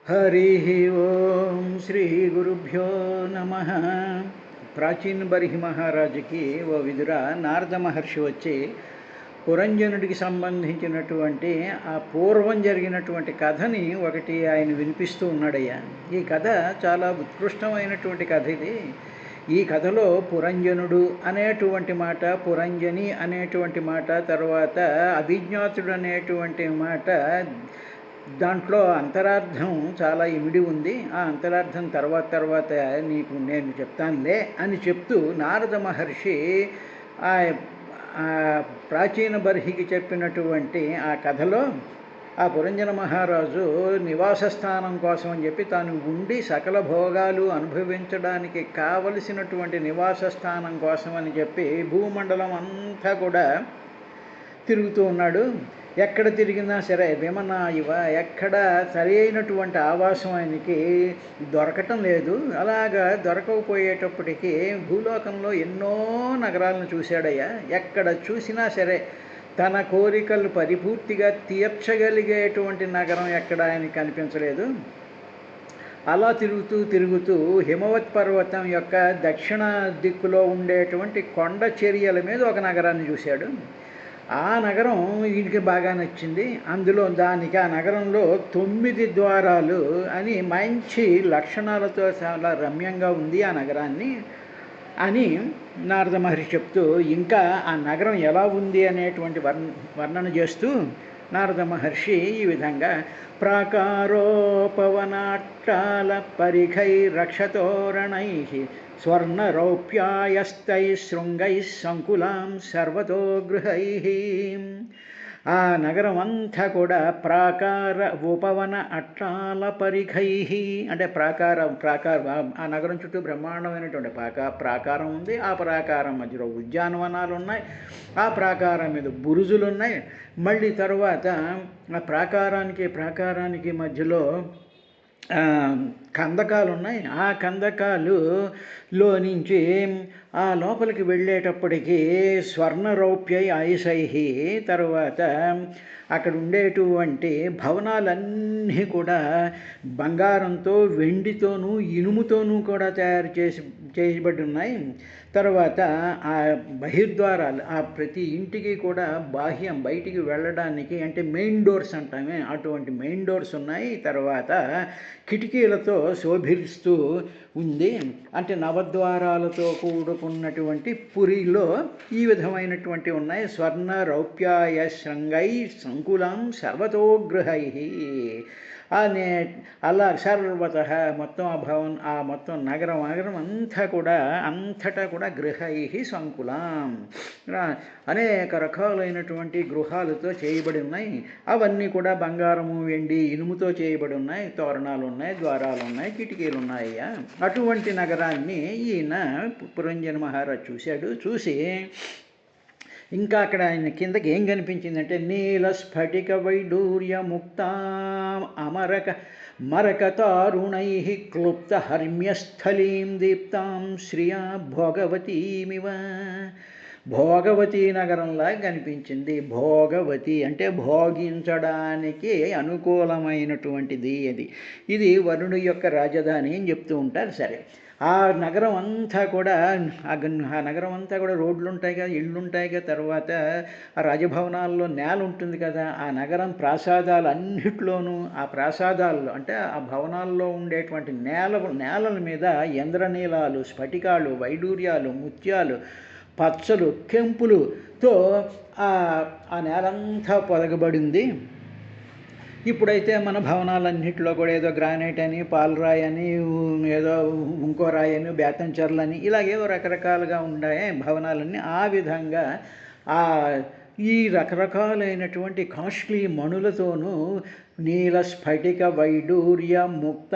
हरिः ओम శ్రీ గురుభ్యో నమః. ప్రాచీన బర్హి మహారాజుకి ఓ విదుర నారద మహర్షి వచ్చి పురంజనుడికి సంబంధించినటువంటి ఆ పూర్వం జరిగినటువంటి కథని ఒకటి ఆయన వినిపిస్తూ ఉన్నాడయ్యా. ఈ కథ చాలా ఉత్కృష్టమైనటువంటి కథ ఇది. ఈ కథలో పురంజనుడు అనేటువంటి మాట, పురంజని అనేటువంటి మాట, తర్వాత అభిజ్ఞాతుడు అనేటువంటి మాట, దాంట్లో అంతరార్థం చాలా ఇమిడి ఉంది. ఆ అంతరార్థం తర్వాత నీకు నేను చెప్తానులే అని చెప్తూ నారద మహర్షి ఆ ప్రాచీన బర్హికి చెప్పినటువంటి ఆ కథలో ఆ పురంజన మహారాజు నివాస స్థానం కోసం అని చెప్పి తాను ఉండి సకల భోగాలు అనుభవించడానికి కావలసినటువంటి నివాస స్థానం కోసం అని చెప్పి భూమండలం అంతా కూడా తిరుగుతూ ఉన్నాడు. ఎక్కడ తిరిగినా సరే విమనాయువ ఎక్కడ సరి అయినటువంటి ఆవాసం ఆయనకి దొరకటం లేదు. అలాగా దొరకకపోయేటప్పటికీ భూలోకంలో ఎన్నో నగరాలను చూశాడయ్యా. ఎక్కడ చూసినా సరే తన కోరికలు పరిపూర్తిగా తీర్చగలిగేటువంటి నగరం ఎక్కడ ఆయనకి కనిపించలేదు. అలా తిరుగుతూ హిమవత్ పర్వతం యొక్క దక్షిణ దిక్కులో ఉండేటువంటి కొండ చర్యల మీద ఒక నగరాన్ని చూశాడు. ఆ నగరం వీడికి బాగా నచ్చింది. అందులో ఆ నగరంలో 9 ద్వారాలు అని మంచి లక్షణాలతో చాలా రమ్యంగా ఉంది ఆ నగరాన్ని అని నారద మహర్షి చెప్తూ, ఇంకా ఆ నగరం ఎలా ఉంది అనేటువంటి వర్ణన చేస్తూ నారద మహర్షి ఈ విధంగా ప్రాకారోపవనాట్టాల పరిఖై రక్షతోరణై స్వర్ణరౌప్యాయస్తై శృంగై సంకులాం సర్వతో గృహై. ఆ నగరం అంతా కూడా ప్రాకార ఉపవన అట్టాల పరిఖై అంటే ఆ నగరం చుట్టూ బ్రహ్మాండమైనటువంటి ప్రాకారం ఉంది. ఆ ప్రాకారం మధ్యలో ఉద్యానవనాలు ఉన్నాయి. ఆ ప్రాకారం మీద బురుజులు ఉన్నాయి. మళ్ళీ తర్వాత ఆ ప్రాకారానికి మధ్యలో కందకాలు ఉన్నాయి. ఆ కందకాలులో నుంచి ఆ లోపలికి వెళ్ళేటప్పటికీ స్వర్ణరౌప్యై ఐసైహి, తర్వాత అక్కడ ఉండేటువంటి భవనాలన్నీ కూడా బంగారంతో, వెండితోనూ, ఇనుముతోనూ కూడా చేయబడి ఉన్నాయి. తర్వాత ఆ బహిర్ద్వారాలు, ఆ ప్రతి ఇంటికి కూడా బాహ్యం బయటికి వెళ్ళడానికి అంటే మెయిన్ డోర్స్ అంటామే, అటువంటి మెయిన్ డోర్స్ ఉన్నాయి. తర్వాత కిటికీలతో శోభిస్తూ ఉంది. అంటే నవద్వారాలతో కూడుకున్నటువంటి పురిలో ఈ విధమైనటువంటి ఉన్నాయి. స్వర్ణ రౌప్యాయ శృంగై సంకులం సర్వతోగృహై అలా సర్వత మొత్తం మొత్తం నగరం అంతటా కూడా గృహై సంకులం అనేక రకాలైనటువంటి గృహాలతో చేయబడి ఉన్నాయి. అవన్నీ కూడా బంగారము, వెండి, ఇనుముతో చేయబడి ఉన్నాయి. తోరణాలు ఉన్నాయి, ద్వారాలు ఉన్నాయి, కిటికీలు ఉన్నాయి. అటువంటి నగరాన్ని ఈయన పురంజన మహారాజు చూశాడు. చూసి ఇంకా అక్కడ ఆయన కిందకి ఏం కనిపించిందంటే నీల స్ఫటిక వైడూర్య ముక్తా మరకతారుణై క్లుప్త హర్మ్యస్థలీం దీప్తాం శ్రియా భోగవతీమివ. భోగవతి నగరంలా కనిపించింది. భోగవతి అంటే భోగించడానికి అనుకూలమైనటువంటిది. ఇది వరుణుడి యొక్క రాజధాని అని చెప్తూ ఉంటారు. సరే, ఆ నగరం అంతా కూడా రోడ్లు ఉంటాయి కదా, ఇళ్ళు ఉంటాయి కదా, తర్వాత ఆ రాజభవనాల్లో నేల ఉంటుంది కదా. ఆ నగరం ప్రాసాదాలు అన్నిట్లోనూ ఆ ప్రాసాదాల్లో అంటే ఆ భవనాల్లో ఉండేటువంటి నేలల మీద ఇంద్రనీలాలు, స్ఫటికాలు, వైడూర్యాలు, ముత్యాలు, పచ్చలు, కెంపులుతో ఆ నేలంతా పొదగబడింది. ఇప్పుడైతే మన భవనాలన్నింటిలో కూడా ఏదో గ్రానైట్ అని, పాలరాయి అని, ఏదో ఇంకో రాయి అని, బేతంచెర్లని ఇలాగేవో రకరకాలుగా ఉన్నాయి భవనాలన్నీ. ఆ విధంగా ఈ రకరకాలైనటువంటి కాస్ట్లీ మణులతోనూ నీల స్ఫటిక వైడూర్య ముక్త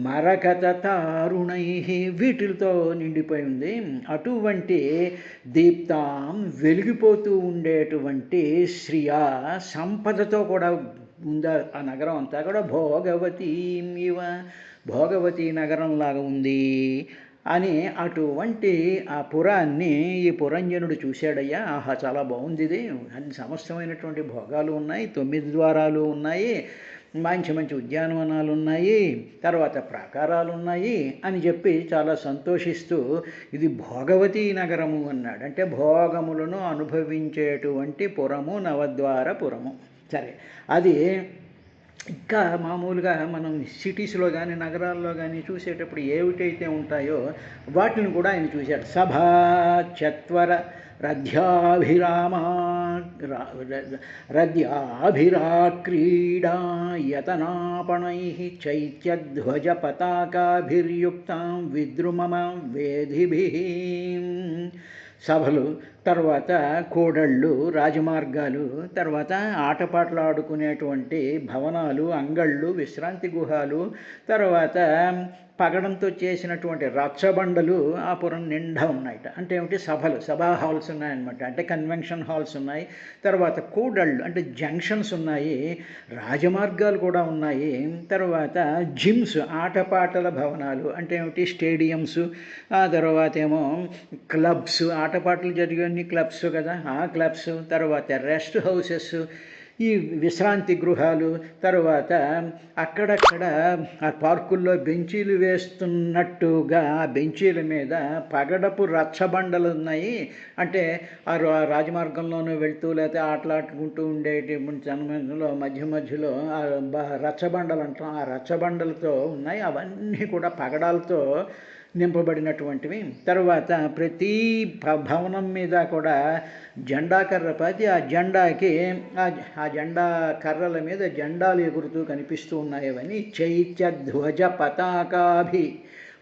మరకత తారుణై వీటితో నిండిపోయి ఉంది. అటువంటి దీప్తాం వెలిగిపోతూ ఉండేటువంటి శ్రియా సంపదతో కూడా ఉందా ఆ నగరం అంతా కూడా. భోగవతి ఇవ భోగవతి నగరంలాగా ఉంది అని అటువంటి ఆ పురాన్ని ఈ పురంజనుడు చూశాడయ్యా. చాలా బాగుంది ఇది, అన్ని సమస్తమైనటువంటి భోగాలు ఉన్నాయి, 9 ద్వారాలు ఉన్నాయి, మంచి మంచి ఉద్యానవనాలు ఉన్నాయి, తర్వాత ప్రాకారాలు ఉన్నాయి అని చెప్పి చాలా సంతోషిస్తూ ఇది భోగవతి నగరము అన్నాడు. అంటే భోగములను అనుభవించేటువంటి పురము నవద్వారపురము. సరే, అది ఇంకా మామూలుగా మనం సిటీస్లో కానీ నగరాల్లో కానీ చూసేటప్పుడు ఏమిటైతే ఉంటాయో వాటిని కూడా ఆయన చూశాడు. సభా చత్వర రథ్యాభిరామా రథ్యాభిరా క్రీడా యతనాపణై చైత్యధ్వజ పతాకాభిర్యుక్తాం విద్రుమమ వేదిభిః. సభలు, తర్వాత కోడళ్ళు, రాజమార్గాలు, తర్వాత ఆటపాటలు ఆడుకునేటువంటి భవనాలు, అంగళ్ళు, విశ్రాంతి గుహాలు, తర్వాత పగడంతో చేసినటువంటి రచ్చబండలు ఆ పురం నిండా ఉన్నాయట. అంటే ఏమిటి? సభలు, సభా హాల్స్ ఉన్నాయన్నమాట. అంటే కన్వెన్షన్ హాల్స్ ఉన్నాయి. తర్వాత కూడళ్ళు అంటే జంక్షన్స్ ఉన్నాయి, రాజమార్గాలు కూడా ఉన్నాయి. తర్వాత జిమ్స్, ఆటపాటల భవనాలు అంటే ఏమిటి? స్టేడియంస్. ఆ తర్వాత ఏమో క్లబ్స్, ఆటపాటలు జరిగే క్లబ్స్ కదా, ఆ క్లబ్స్. తర్వాత రెస్ట్ హౌసెస్, ఈ విశ్రాంతి గృహాలు. తర్వాత అక్కడక్కడ ఆ పార్కుల్లో బెంచీలు వేస్తున్నట్టుగా ఆ బెంచీల మీద పగడపు రచ్చబండలు ఉన్నాయి. అంటే ఆ రాజమార్గంలోనూ వెళ్తూ లేకపోతే ఆటలాడుకుంటూ ఉండేటువంటి సమయంలో మధ్య మధ్యలో ఆ రచ్చబండలు అంటాం, ఆ రచ్చబండలతో ఉన్నాయి. అవన్నీ కూడా పగడాలతో నింపబడినటువంటివి. తర్వాత ప్రతి భవనం మీద కూడా జెండా కర్ర పాతి ఆ జెండాకి ఆ జెండా కర్రల మీద జెండాలు ఎగురుతూ కనిపిస్తూ ఉన్నాయి. అవన్నీ చైత్యధ్వజ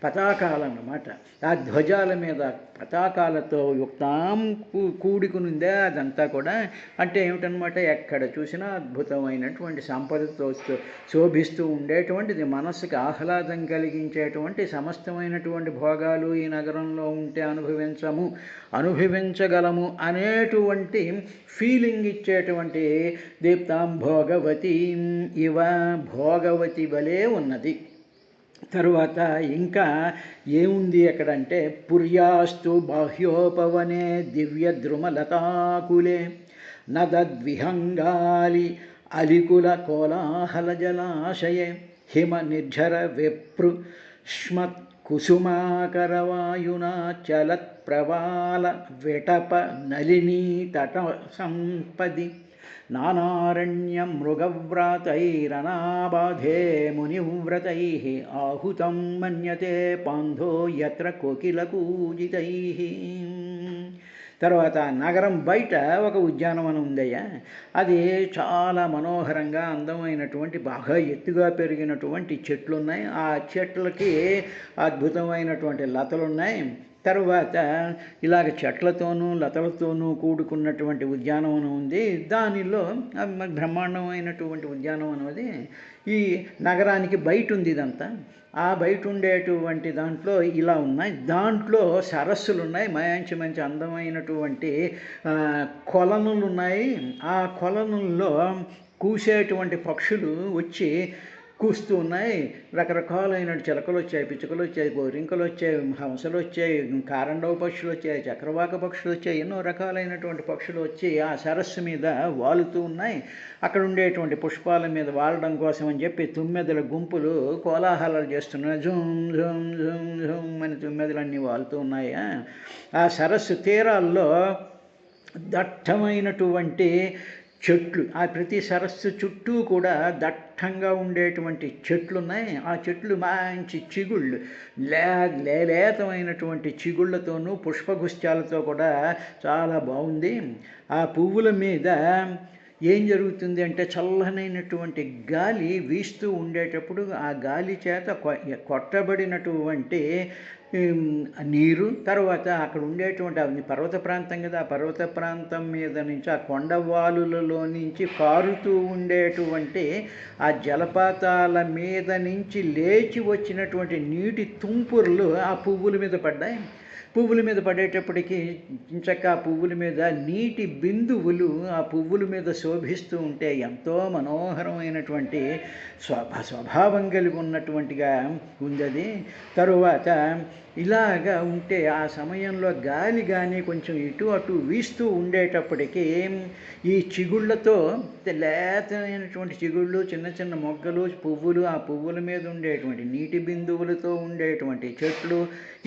పతాకాలన్నమాట. ఆ ధ్వజాల మీద పతాకాలతో యుక్తాం కూడుకునిందే అదంతా కూడా. అంటే ఏమిటనమాట? ఎక్కడ చూసినా అద్భుతమైనటువంటి సంపదతో శోభిస్తూ ఉండేటువంటిది, మనస్సుకి ఆహ్లాదం కలిగించేటువంటి సమస్తమైనటువంటి భోగాలు ఈ నగరంలో ఉంటే అనుభవించగలము అనేటువంటి ఫీలింగ్ ఇచ్చేటువంటి దీప్తాం భోగవతి ఇవ, భోగవతి వలె ఉన్నది. తరువాత ఇంకా ఏముంది అక్కడంటే పుర్యాస్తు బాహ్యోపవనే దివ్య ద్రుమలతాకులే నదద్విహంగాలి అలికుల కోలాహల జలాశయే హిమ నిర్ఝర విప్రు ష్మత్ కుసుమాకరవాయునా చలత్ ప్రవాల విటప నలినీ తట సంపది నానారణ్య మృగవ్రాతైరనాబాధే మునివ్రతైః ఆహుతం మన్యతే పాంధో యత్ర కోకిలకూజితైః. తర్వాత నగరం బయట ఒక ఉద్యానవనం ఉందయ్యా. అది చాలా మనోహరంగా అందమైనటువంటి బాగా ఎత్తుగా పెరిగినటువంటి చెట్లు ఉన్నాయి. ఆ చెట్లకి అద్భుతమైనటువంటి లతలు ఉన్నాయి. తర్వాత ఇలాగ చెట్లతోనూ లతలతోనూ కూడుకున్నటువంటి ఉద్యానవనం ఉంది. దానిలో బ్రహ్మాండమైనటువంటి ఉద్యానవనం అది ఈ నగరానికి బయట ఉంది. ఇదంతా ఆ బయట ఉండేటువంటి దాంట్లో ఇలా ఉన్నాయి. దాంట్లో సరస్సులు ఉన్నాయి, మంచి మంచి అందమైనటువంటి కొలనులు ఉన్నాయి. ఆ కొలనుల్లో కూసేటువంటి పక్షులు వచ్చి కూస్తూ ఉన్నాయి. రకరకాలైన చిలకలు వచ్చాయి, పిచ్చుకలు వచ్చాయి, గోరింకలు వచ్చాయి, హంసలు వచ్చాయి, కారండవ పక్షులు వచ్చాయి, చక్రవాక పక్షులు వచ్చాయి. ఎన్నో రకాలైనటువంటి పక్షులు వచ్చి ఆ సరస్సు మీద వాలుతూ ఉన్నాయి. అక్కడ ఉండేటువంటి పుష్పాల మీద వాలడం కోసం అని చెప్పి తుమ్మెదల గుంపులు కోలాహలాలు చేస్తున్నాయి. జూమ్ జూమ్ జూమ్ జూమ్ అని తుమ్మెదలన్నీ వాలుతూ ఉన్నాయి. ఆ సరస్సు తీరాల్లో దట్టమైనటువంటి చెట్లు, ఆ ప్రతి సరస్సు చుట్టూ కూడా దట్టంగా ఉండేటువంటి చెట్లు ఉన్నాయి. ఆ చెట్లు మంచి చిగుళ్ళు, లేతమైనటువంటి చిగుళ్ళతోనూ పుష్పగుచ్చాలతో కూడా చాలా బాగుంది. ఆ పువ్వుల మీద ఏం జరుగుతుంది అంటే చల్లనైనటువంటి గాలి వీస్తూ ఉండేటప్పుడు ఆ గాలి చేత కొట్టబడినటువంటి నీరు, తర్వాత అక్కడ ఉండేటువంటి అది పర్వత ప్రాంతం కదా, ఆ పర్వత ప్రాంతం మీద నుంచి ఆ కొండవాలులలో నుంచి కారుతూ ఉండేటువంటి ఆ జలపాతాల మీద నుంచి లేచి వచ్చినటువంటి నీటి తుంపుర్లు ఆ పువ్వుల మీద పడ్డాయి. పువ్వుల మీద పడేటప్పటికి ఇంచక్క ఆ పువ్వుల మీద నీటి బిందువులు ఆ పువ్వుల మీద శోభిస్తూ ఉంటే ఎంతో మనోహరమైనటువంటి స్వభావం కలిగి ఉన్నటువంటిగా ఉంది అది. తరువాత ఇలాగా ఉంటే ఆ సమయంలో గాలి కానీ కొంచెం ఇటు అటు వీస్తూ ఉండేటప్పటికీ ఈ చిగుళ్ళతో లేతమైనటువంటి చిగుళ్ళు, చిన్న చిన్న మొగ్గలు, పువ్వులు, ఆ పువ్వుల మీద ఉండేటువంటి నీటి బిందువులతో ఉండేటువంటి చెట్లు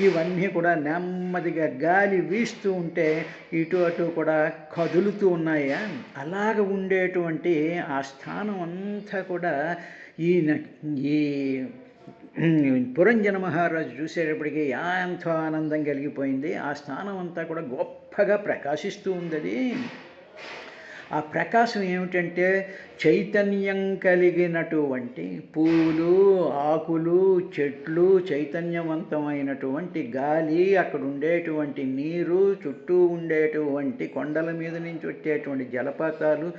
ఇవన్నీ కూడా నెమ్మదిగా గాలి వీస్తూ ఉంటే ఇటు అటు కూడా కదులుతూ ఉన్నాయి. అలాగ ఉండేటువంటి ఆ స్థానం అంతా కూడా ఈ పురంజన మహారాజు చూసేటప్పటికీ ఎంతో ఆనందం కలిగిపోయింది. ఆ స్థానం అంతా కూడా గొప్పగా ప్రకాశిస్తూ ఉంది. అది ఆ ప్రకాశం ఏమిటంటే చైతన్యం కలిగినటువంటి పూలు, ఆకులు, చెట్లు, చైతన్యవంతమైనటువంటి గాలి, అక్కడ ఉండేటువంటి నీరు, చుట్టూ ఉండేటువంటి కొండల మీద నుంచి వచ్చేటువంటి జలపాతాలు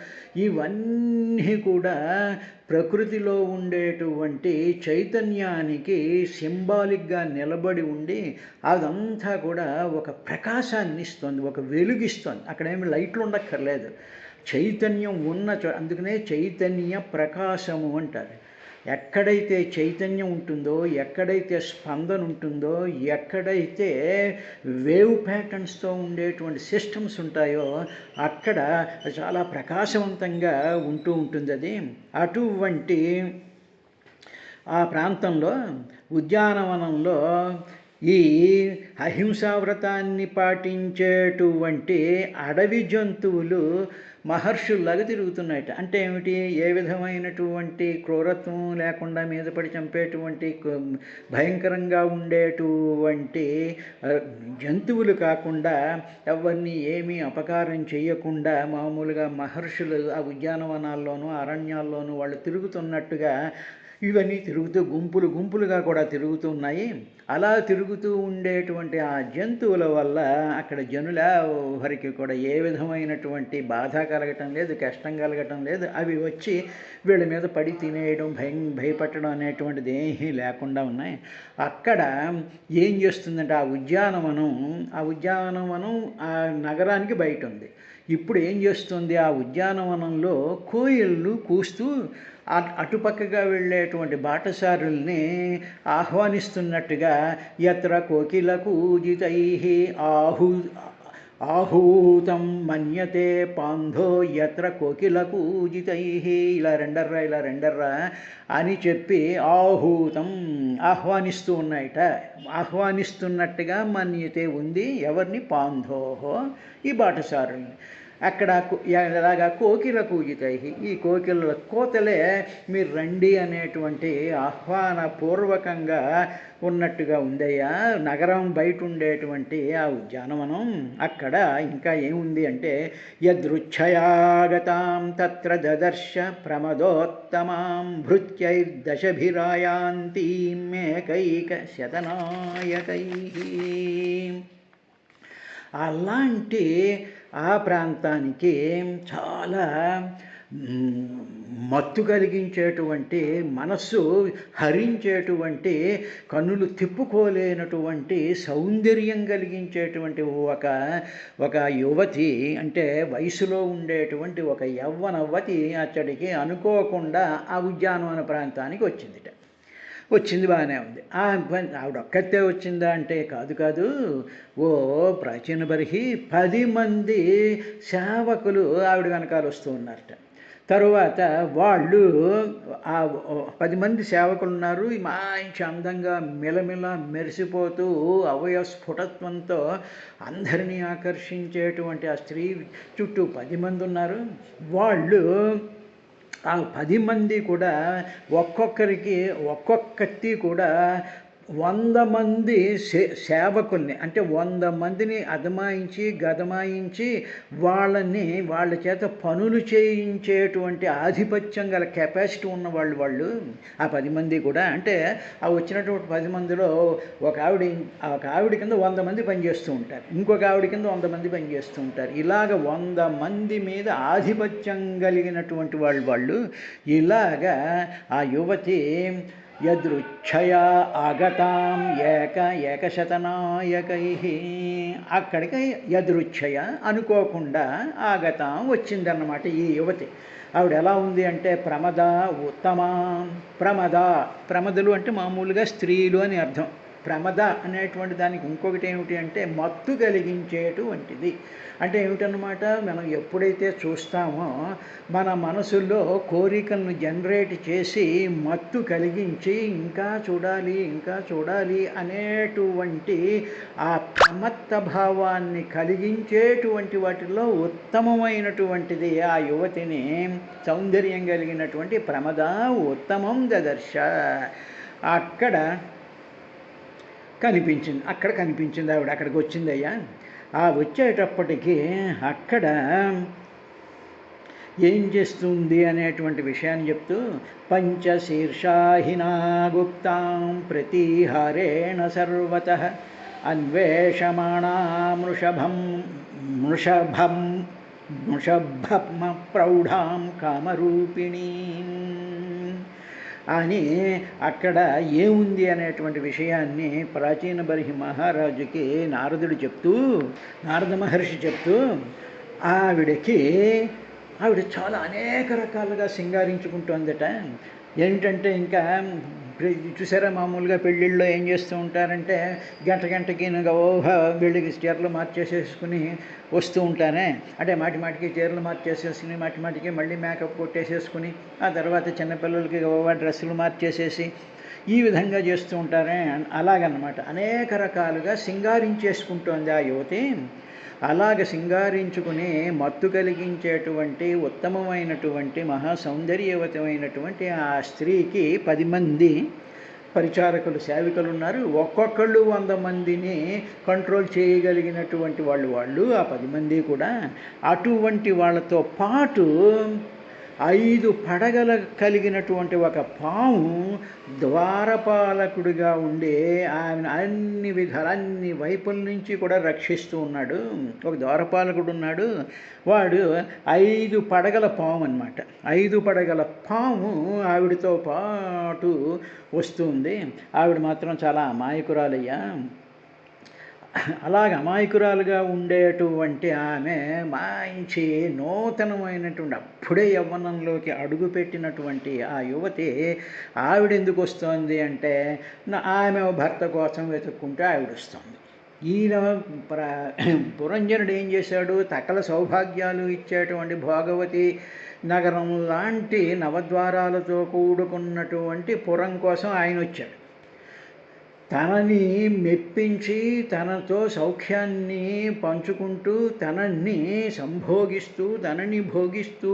ఇవన్నీ కూడా ప్రకృతిలో ఉండేటువంటి చైతన్యానికి సింబాలిక్గా నిలబడి ఉండి అదంతా కూడా ఒక ప్రకాశాన్ని ఇస్తుంది, ఒక వెలుగిస్తుంది. అక్కడేమి లైట్లు ఉండక్కర్లేదు, చైతన్యం ఉన్న అందుకనే చైతన్య ప్రకాశము అంటారు. ఎక్కడైతే చైతన్యం ఉంటుందో, ఎక్కడైతే స్పందన ఉంటుందో, ఎక్కడైతే వేవ్ ప్యాటర్న్స్తో ఉండేటువంటి సిస్టమ్స్ ఉంటాయో అక్కడ చాలా ప్రకాశవంతంగా ఉంటూ ఉంటుంది. అది అటువంటి ఆ ప్రాంతంలో ఉద్యానవనంలో ఈ అహింసావ్రతాన్ని పాటించేటువంటి అడవి జంతువులు మహర్షుల్లాగా తిరుగుతున్నాయట. అంటే ఏమిటి? ఏ విధమైనటువంటి క్రూరత్వం లేకుండా మీద పడి చంపేటువంటి భయంకరంగా ఉండేటువంటి జంతువులు కాకుండా, ఎవరిని ఏమీ అపకారం చేయకుండా మామూలుగా మహర్షులు ఆ ఉద్యానవనాల్లోనూ అరణ్యాల్లోనూ వాళ్ళు తిరుగుతున్నట్టుగా ఇవన్నీ తిరుగుతూ గుంపులుగా కూడా తిరుగుతూ ఉన్నాయి. అలా తిరుగుతూ ఉండేటువంటి ఆ జంతువుల వల్ల అక్కడ జనులెవరికి కూడా ఏ విధమైనటువంటి బాధ కలగటం లేదు, కష్టం కలగటం లేదు. అవి వచ్చి వీళ్ళ మీద పడి తినేయడం, భయపడడం అనేటువంటిది ఏమీ లేకుండా ఉన్నాయి. అక్కడ ఏం చేస్తుందంటే ఆ ఉద్యానవనం ఆ నగరానికి బయట ఉంది. ఇప్పుడు ఏం చేస్తుంది? ఆ ఉద్యానవనంలో కోయిళ్ళు కూస్తూ అటుపక్కగా వెళ్ళేటువంటి బాటసారుల్ని ఆహ్వానిస్తున్నట్టుగా యత్ర కోకిల కూజితై ఆహూతం మన్యతే పాంధో యత్ర కోకిల కూజితై, ఇలా రెండర్రా అని చెప్పి ఆహూతం ఆహ్వానిస్తూ ఉన్నాయట. ఆహ్వానిస్తున్నట్టుగా మన్యతే ఉంది. ఎవరిని? పాంధోహో, ఈ బాటసారుల్ని. అక్కడ ఎలాగా కోకిల కూజితై, ఈ కోకిల కోతలే మీరు రండి అనేటువంటి ఆహ్వానపూర్వకంగా ఉన్నట్టుగా ఉందయ్యా నగరం బయట ఉండేటువంటి ఆ ఉద్యానవనం. అక్కడ ఇంకా ఏముంది అంటే యదృచ్ఛయాగతాం తత్ర దదర్శ ప్రమదోత్తమాం భృత్యైర్దశభిరాయాంతీం మేకైక శతనాయకై. అలాంటి ఆ ప్రాంతానికి చాలా మత్తు కలిగించేటువంటి, మనస్సు హరించేటువంటి, కన్నులు తిప్పుకోలేనటువంటి సౌందర్యం కలిగించేటువంటి ఒక యువతి, అంటే వయసులో ఉండేటువంటి ఒక యవ్వనవతి అచ్చడికి అనుకోకుండా ఆ ఉద్యానవన ప్రాంతానికి వచ్చిందిట. వచ్చింది, బాగానే ఉంది. ఆవిడ ఒక్కతే వచ్చిందా అంటే కాదు. ఓ ప్రాచీన బర్హి 10 మంది సేవకులు ఆవిడ వెనకాల వస్తూ ఉన్నారట. తరువాత వాళ్ళు ఆ 10 మంది సేవకులు ఉన్నారు. మంచి అందంగా మిలమిల మెరిసిపోతూ అవయవ స్ఫుటత్వంతో అందరినీ ఆకర్షించేటువంటి ఆ స్త్రీ చుట్టూ 10 మంది ఉన్నారు. వాళ్ళు ఆ 10 మంది కూడా ఒక్కొక్కరికి ఒక్కొక్కటి కూడా 100 మంది సేవకుల్ని, అంటే 100 మందిని గదమాయించి వాళ్ళ చేత పనులు చేయించేటువంటి ఆధిపత్యం గల కెపాసిటీ ఉన్న వాళ్ళు ఆ 10 మంది కూడా. అంటే ఆ వచ్చినటువంటి 10 మందిలో ఒక ఆవిడ కింద 100 మంది పనిచేస్తూ ఉంటారు, ఇంకొక ఆవిడ కింద 100 మంది పనిచేస్తూ ఉంటారు. ఇలాగ 100 మంది మీద ఆధిపత్యం కలిగినటువంటి వాళ్ళు. ఇలాగా ఆ యువతి యదృచ్ఛయా ఆగతాం ఏకశతనాయకై. అక్కడికి యదృచ్ఛయ అనుకోకుండా ఆగతాం వచ్చిందన్నమాట ఈ యువతి. ఆవిడ ఎలా ఉంది అంటే ప్రమద ఉత్తమ. ప్రమదలు అంటే మామూలుగా స్త్రీలు అని అర్థం. ప్రమద అనేటువంటి దానికి ఇంకొకటి ఏమిటి అంటే మత్తు కలిగించేటువంటిది. అంటే ఏమిటన్నమాట, మనం ఎప్పుడైతే చూస్తామో మన మనసులో కోరికలను జనరేట్ చేసి మత్తు కలిగించి ఇంకా చూడాలి అనేటువంటి ఆ ప్రమత్త భావాన్ని కలిగించేటువంటి వాటిలో ఉత్తమమైనటువంటిది ఆ యువతిని సౌందర్యం కలిగినటువంటి ప్రమద ఉత్తమం దదర్శ. అక్కడ కనిపించింది ఆవిడ. అక్కడికి వచ్చిందయ్యా. ఆ వచ్చేటప్పటికీ అక్కడ ఏం చేస్తుంది అనేటువంటి విషయాన్ని చెప్తూ పంచశీర్షాహినా గుప్తాం ప్రతిహారేణ సర్వతః అన్వేషమాణా మృషభం ప్రౌఢాం కామరూపిణీ అని అక్కడ ఏముంది అనేటువంటి విషయాన్ని ప్రాచీన బర్హి మహారాజుకి నారద మహర్షి చెప్తూ ఆవిడ చాలా అనేక రకాలుగా సింగారించుకుంటోందట. ఏంటంటే ఇంకా చూసారా, మామూలుగా పెళ్ళిళ్ళలో ఏం చేస్తూ ఉంటారంటే గంటకి వీళ్ళకి చీరలు మార్చేసేసుకుని వస్తూ ఉంటానే. అంటే మాటికి చీరలు మార్చేసేసుకుని మాటికి మళ్ళీ మేకప్ కొట్టేసేసుకుని ఆ తర్వాత చిన్నపిల్లలకి డ్రెస్సులు మార్చేసేసి ఈ విధంగా చేస్తూ ఉంటారే. అలాగన్నమాట అనేక రకాలుగా సింగారించేసుకుంటోంది ఆ యువతి. అలాగ సింగారించుకుని మత్తు కలిగించేటువంటి ఉత్తమమైనటువంటి మహాసౌందర్యవతమైనటువంటి ఆ స్త్రీకి 10 మంది పరిచారకులు సేవికలు ఉన్నారు. ఒక్కొక్కళ్ళు 100 మందిని కంట్రోల్ చేయగలిగినటువంటి వాళ్ళు ఆ 10 మంది కూడా. అటువంటి వాళ్ళతో పాటు 5 పడగల కలిగినటువంటి ఒక పాము ద్వారపాలకుడిగా ఉండే ఆయన అన్ని వైపుల నుంచి కూడా రక్షిస్తూ ఉన్నాడు. ఒక ద్వారపాలకుడు ఉన్నాడు, వాడు 5 పడగల పాము అన్నమాట. 5 పడగల పాము ఆవిడతో పాటు వస్తుంది. ఆవిడ మాత్రం చాలా అమాయకురాలయ్యా. అలాగ అమాయకురాలుగా ఉండేటువంటి ఆమె మంచి నూతనమైనటువంటి అప్పుడే యవ్వనంలోకి అడుగుపెట్టినటువంటి ఆ యువతి ఆవిడ ఎందుకు వస్తోంది అంటే ఆమె భర్త కోసం వెతుక్కుంటూ ఆవిడ వస్తుంది. ఈయన పురంజనుడు ఏం చేశాడు, సకల సౌభాగ్యాలు ఇచ్చేటువంటి భోగవతి నగరం లాంటి నవద్వారాలతో కూడుకున్నటువంటి పురం కోసం ఆయన వచ్చాడు. తనని మెప్పించి తనతో సౌఖ్యాన్ని పంచుకుంటూ తనని భోగిస్తూ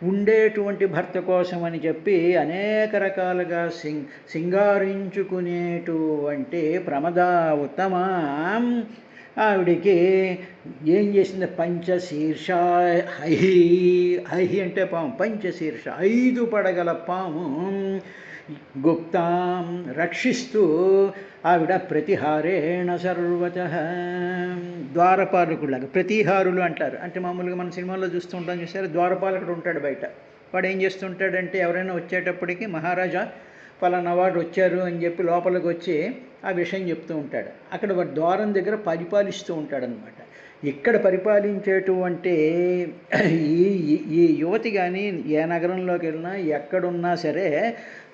ఉండేటువంటి భర్త కోసం అని చెప్పి అనేక రకాలుగా సింగారించుకునేటువంటి ప్రమద ఉత్తమ ఆవిడికి ఏం చేసింది, పంచశీర్ష హి అంటే పాము, పంచశీర్ష 5 పడగల పాము గుప్తాం రక్షిస్తూ ఆవిడ ప్రతిహారేణ సర్వతః ద్వారపాలకులాగా. ప్రతిహారులు అంటారు. అంటే మామూలుగా మన సినిమాల్లో చూస్తూ ఉంటాం, చూసారు, ద్వారపాలకుడు ఉంటాడు బయట. వాడు ఏం చేస్తుంటాడంటే ఎవరైనా వచ్చేటప్పటికి మహారాజా పలానా వాడు వచ్చారు అని చెప్పి లోపలికి వచ్చి ఆ విషయం చెప్తూ ఉంటాడు. అక్కడ వాడు ద్వారం దగ్గర పరిపాలిస్తూ ఉంటాడనమాట. ఇక్కడ పరిపాలించేటువంటి ఈ యువతి కానీ ఏ నగరంలోకి వెళ్ళినా ఎక్కడున్నా సరే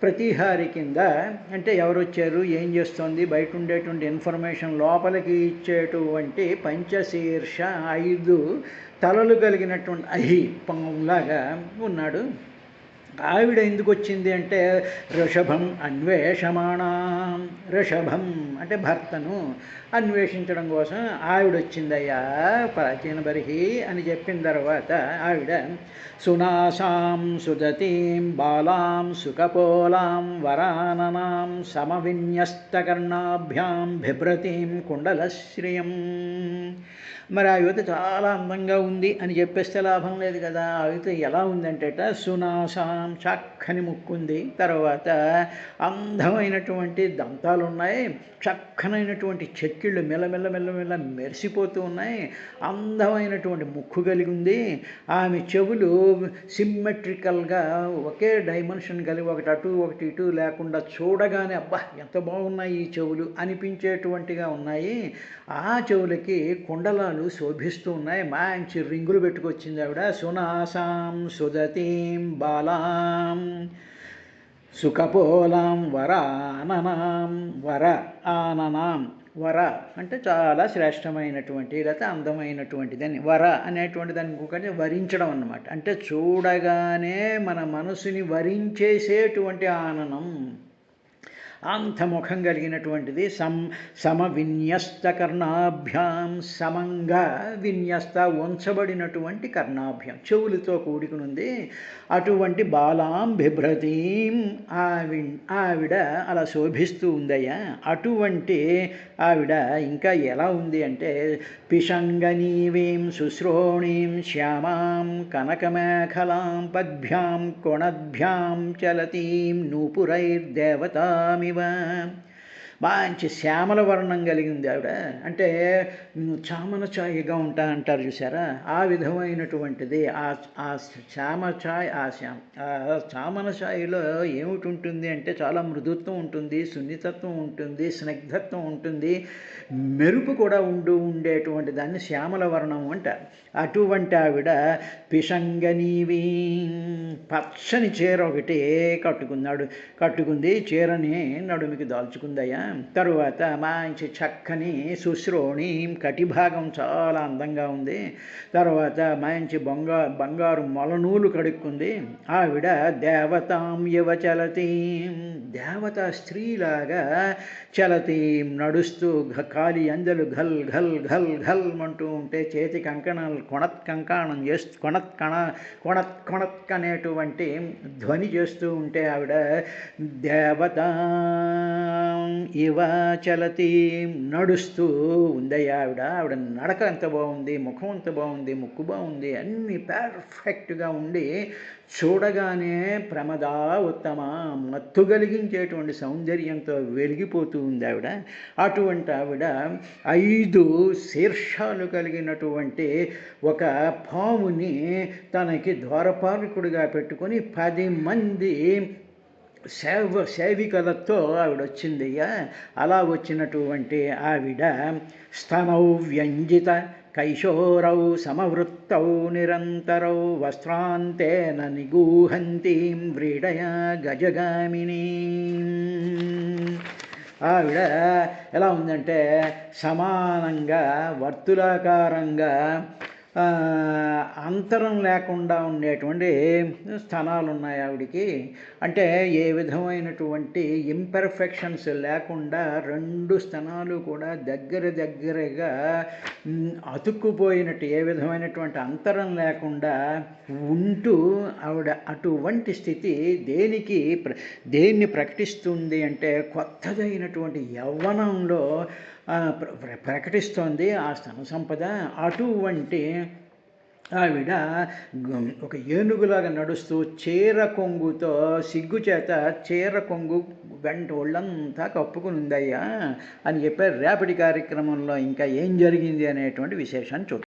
ప్రతిహారి కింద, అంటే ఎవరు వచ్చారు, ఏం చేస్తోంది, బయట ఉండేటువంటి ఇన్ఫర్మేషన్ లోపలికి ఇచ్చేటువంటి పంచశీర్ష 5 తలలు కలిగినటువంటి పాములాగా ఉన్నాడు. ఆవిడ ఎందుకు వచ్చింది అంటే ఋషభం అన్వేషమాణం, ఋషభం అంటే భర్తను అన్వేషించడం కోసం ఆవిడ వచ్చిందయ్యా ప్రాచీన బర్హి అని చెప్పిన తర్వాత ఆవిడ సునాసాం సుదతీం బాలాం సుకపోలాం వరాననాం సమవిన్యస్తకర్ణాభ్యాం బిభ్రతీం కుండలశ్రియం. మరి ఆ యువత చాలా అందంగా ఉంది అని చెప్పేస్తే లాభం లేదు కదా. ఆ యువత ఎలా ఉందంటేట సునాసాం చక్కని ముక్కుంది, తర్వాత అందమైనటువంటి దంతాలు ఉన్నాయి, చక్కనైనటువంటి చెక్కిళ్ళు మెల్లమెల్ల మెల్లమెల్ల మెరిసిపోతూ ఉన్నాయి, అందమైనటువంటి ముక్కు కలిగి ఉంది. ఆమె చెవులు సిమ్మెట్రికల్గా ఒకే డైమెన్షన్ కలిగి ఒకటి అటు ఒకటి ఇటు లేకుండా చూడగానే అబ్బా ఎంత బాగున్నాయి ఈ చెవులు అనిపించేటువంటిగా ఉన్నాయి. ఆ చెవులకి కుండలాలు శోభిస్తూ ఉన్నాయి, మంచి రింగులు పెట్టుకొచ్చింది ఆవిడ. సునాసాం సుదతీం బాలాం సుఖపోలాం వరాననాం వర ఆననాం. వర అంటే చాలా శ్రేష్టమైనటువంటి లేకపోతే అందమైనటువంటి దాన్ని వర అనేటువంటి దాన్ని ఇంకొకటి వరించడం అన్నమాట. అంటే చూడగానే మన మనసుని వరించేసేటువంటి ఆననం, అంత ముఖం కలిగినటువంటిది. సమవిన్యస్త కర్ణాభ్యాం, సమంగా విన్యస్త ఉంచబడినటువంటి కర్ణాభ్యాం, చెవులతో కూడుకునుంది. అటువంటి బాలాం బిభ్రతీం, ఆవిడ అలా శోభిస్తూ ఉందయ్యా. అటువంటి ఆవిడ ఇంకా ఎలా ఉంది అంటే పిశంగనీవీం శుశ్రోణీం శ్యామాం కనకమేఖలాం పద్భ్యాం కొణద్భ్యాం చలతీం నూపురైర్దేవతామివ. మంచి శ్యామల వర్ణం కలిగి ఉంది ఆవిడ. అంటే చామన ఛాయగా ఉంటా అంటారు చూసారా, ఆ విధమైనటువంటిది. ఆ చామన ఛాయలో ఏమిటి ఉంటుంది అంటే చాలా మృదుత్వం ఉంటుంది, సున్నితత్వం ఉంటుంది, స్నిగ్ధత్వం ఉంటుంది, మెరుపు కూడా ఉండేటువంటి దాన్ని శ్యామల వర్ణం అంటారు. అటువంటి ఆవిడ పిశంగనీవి, పచ్చని చీర ఒకటి కట్టుకుంది, చీరని నడుమికి దాల్చుకుందయ్యా. తరువాత మంచి చక్కని శుశ్రోణి, కటిభాగం చాలా అందంగా ఉంది. తర్వాత మంచి బంగారు మొలనూలు కడుక్కుంది. ఆవిడ దేవతాం యువ చలతీం, దేవతా స్త్రీలాగా చలతీం నడుస్తూ, కాలి అందలు ఘల్ ఘల్ ఘల్ ఘల్ అంటూ ఉంటే చేతి కంకణాలు కొణత్ అనేటువంటి ధ్వని చేస్తూ ఉంటే ఆవిడ దేవతా ఇవ చలతి నడుస్తూ ఉందయ్యా ఆవిడ. ఆవిడ నడక ఎంత బాగుంది, ముఖం ఎంత బాగుంది, ముక్కు బాగుంది, అన్నీ పర్ఫెక్ట్గా ఉండి చూడగానే ప్రమదా ఉత్తమ, మత్తు కలిగించేటువంటి సౌందర్యంతో వెలిగిపోతూ ఉంది ఆవిడ. అటువంటి ఆవిడ 5 శీర్షాలు కలిగినటువంటి ఒక పాముని తనకి ద్వారపాలకుడిగా పెట్టుకొని 10 మంది సేవికలతో ఆవిడ వచ్చిందయ్యా. అలా వచ్చినటువంటి ఆవిడ స్తనౌ వ్యంజిత కైశోరౌ సమవృత్తౌ నిరంతరౌ వస్త్రాంతేన నిగూహంతీం వ్రీడయా గజగామిని. ఆవిడ ఎలా ఉందంటే సమానంగా వర్తులాకారంగా అంతరం లేకుండా ఉండేటువంటి స్థనాలు ఉన్నాయి ఆవిడికి. అంటే ఏ విధమైనటువంటి ఇంపర్ఫెక్షన్స్ లేకుండా 2 స్థనాలు కూడా దగ్గరగా అతుక్కుపోయినట్టు, ఏ విధమైనటువంటి అంతరం లేకుండా ఉంటూ ఆవిడ అటువంటి స్థితి దేన్ని ప్రకటిస్తుంది అంటే కొత్తదైనటువంటి యవ్వనంలో ప్రకటిస్తోంది ఆ స్తన సంపద. అటువంటి ఆవిడ ఒక ఏనుగులాగా నడుస్తూ చీర కొంగుతో, సిగ్గుచేత చీర కొంగు వెంట ఒళ్ళంతా కప్పుకుని ఉందయ్యా అని చెప్పారు. రేపటి కార్యక్రమంలో ఇంకా ఏం జరిగింది అనేటువంటి విశేషాన్ని చూద్దాం.